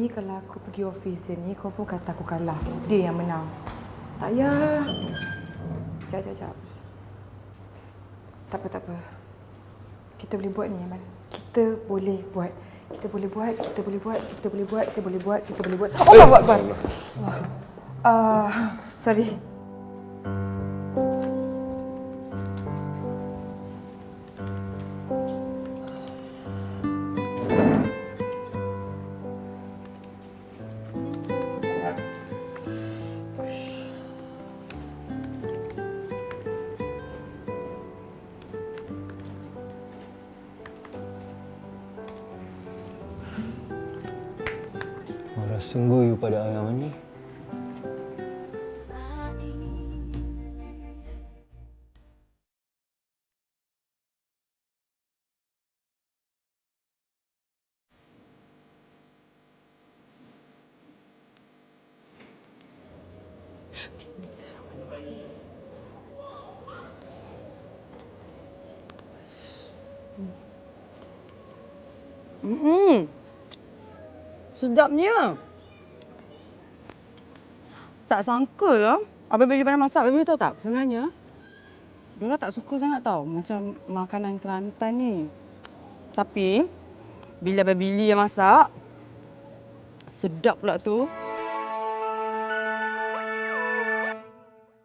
ni kalau aku pergi office dia ni, confirm kata aku kalah. Dia yang menang. Tak payah. Sekejap. Tak apa. Kita boleh buat ni, Aman. Kita boleh buat. Oh, Akbar. Sorry. Marah sungguh you pada ayam ni. Sedapnya. Tak sangka lah. Abang bila pandai masak, Abang tahu tak? Sebenarnya, Dora tak suka sangat tau macam makanan Kelantan ni. Tapi, bila Abang Billy yang masak, sedap pula tu.